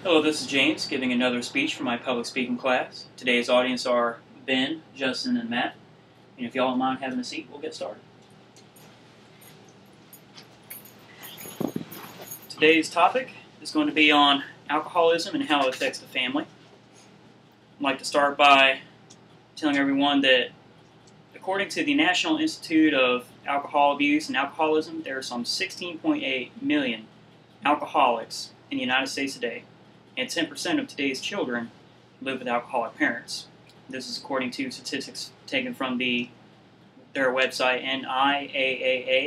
Hello, this is James giving another speech for my public speaking class. Today's audience are Ben, Justin, and Matt. And if y'all don't mind having a seat, we'll get started. Today's topic is going to be on alcoholism and how it affects the family. I'd like to start by telling everyone that according to the National Institute of Alcohol Abuse and Alcoholism, there are some 16.8 million alcoholics in the United States today, and 10% of today's children live with alcoholic parents. This is according to statistics taken from their website, niaaa.nih.gov.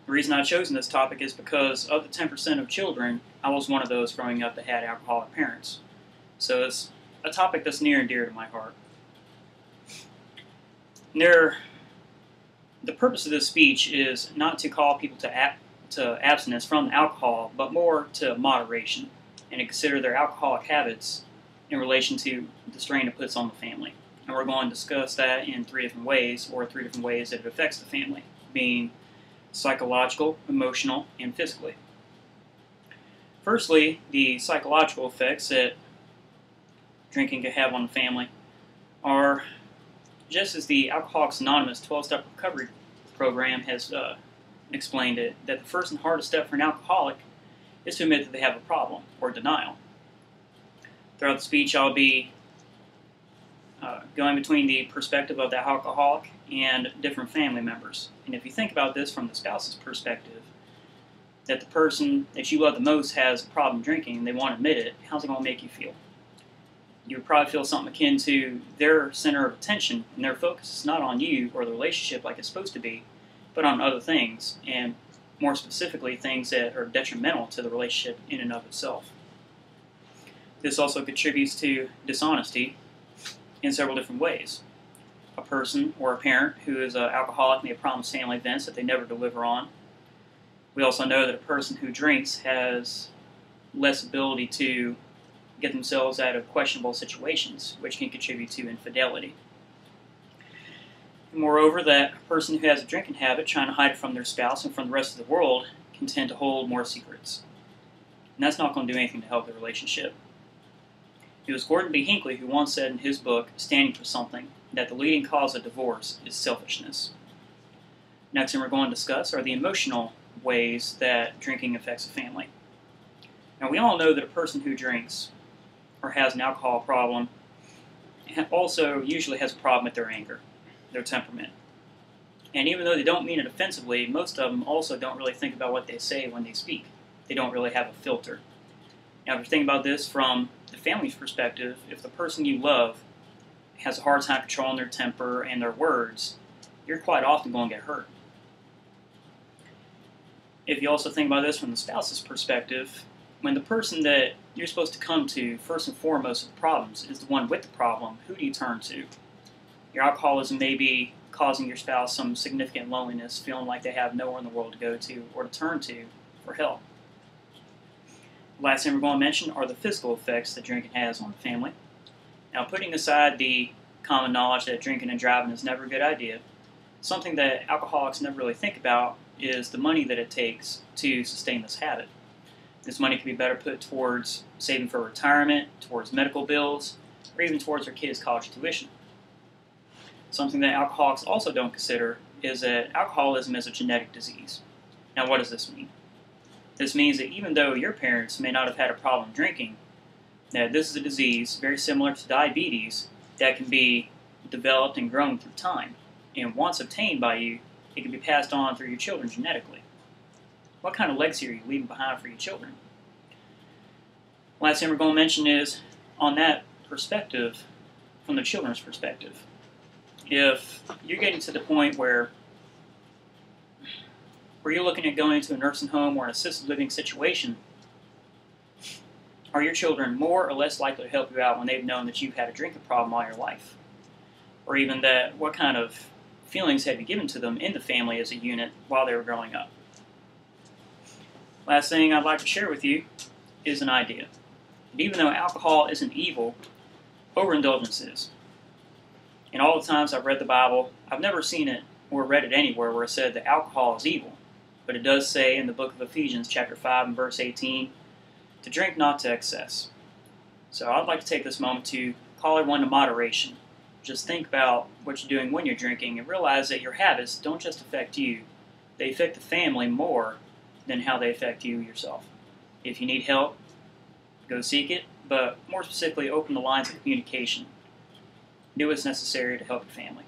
The reason I've chosen this topic is because of the 10% of children, I was one of those growing up that had alcoholic parents. So it's a topic that's near and dear to my heart. The purpose of this speech is not to call people to abstinence from alcohol, but more to moderation, and to consider their alcoholic habits in relation to the strain it puts on the family. And we're going to discuss that in three different ways that it affects the family, being psychological, emotional, and physically. Firstly, the psychological effects that drinking can have on the family are, just as the Alcoholics Anonymous 12-step recovery program has explained it, that the first and hardest step for an alcoholic is to admit that they have a problem, or denial. Throughout the speech, I'll be going between the perspective of the alcoholic and different family members. And if you think about this from the spouse's perspective, that the person that you love the most has a problem drinking and they won't admit it, how's it going to make you feel? You would probably feel something akin to their center of attention, and their focus is not on you or the relationship like it's supposed to be, but on other things, and more specifically things that are detrimental to the relationship in and of itself. This also contributes to dishonesty in several different ways. A person or a parent who is an alcoholic may promise family events that they never deliver on. We also know that a person who drinks has less ability to get themselves out of questionable situations, which can contribute to infidelity. Moreover, that a person who has a drinking habit, trying to hide it from their spouse and from the rest of the world, can tend to hold more secrets. And that's not going to do anything to help the relationship. It was Gordon B. Hinckley who once said in his book, Standing for Something, that the leading cause of divorce is selfishness. Next thing we're going to discuss are the emotional ways that drinking affects a family. Now, we all know that a person who drinks or has an alcohol problem also usually has a problem with their anger, their temperament. And even though they don't mean it offensively, most of them also don't really think about what they say when they speak. They don't really have a filter. Now, if you think about this from the family's perspective, if the person you love has a hard time controlling their temper and their words, you're quite often going to get hurt. If you also think about this from the spouse's perspective, when the person that you're supposed to come to first and foremost with the problems is the one with the problem, who do you turn to? Your alcoholism may be causing your spouse some significant loneliness, feeling like they have nowhere in the world to go to or to turn to for help. The last thing we're going to mention are the physical effects that drinking has on the family. Now, putting aside the common knowledge that drinking and driving is never a good idea, something that alcoholics never really think about is the money that it takes to sustain this habit. This money can be better put towards saving for retirement, towards medical bills, or even towards their kids' college tuition. Something that alcoholics also don't consider is that alcoholism is a genetic disease. Now, what does this mean? This means that even though your parents may not have had a problem drinking, that this is a disease very similar to diabetes that can be developed and grown through time. And once obtained by you, it can be passed on through your children genetically. What kind of legacy are you leaving behind for your children? Last thing we're going to mention is, on that perspective, from the children's perspective. If you're getting to the point where you're looking at going into a nursing home or an assisted living situation, are your children more or less likely to help you out when they've known that you've had a drinking problem all your life? Or even that, what kind of feelings have you given to them in the family as a unit while they were growing up? Last thing I'd like to share with you is an idea. And even though alcohol isn't evil, overindulgence is. And all the times I've read the Bible, I've never seen it or read it anywhere where it said that alcohol is evil. But it does say in the book of Ephesians, chapter 5 and verse 18, to drink not to excess. So I'd like to take this moment to call everyone to moderation. Just think about what you're doing when you're drinking and realize that your habits don't just affect you. They affect the family more than how they affect you yourself. If you need help, go seek it, but more specifically, open the lines of communication. Do what's necessary to help your family.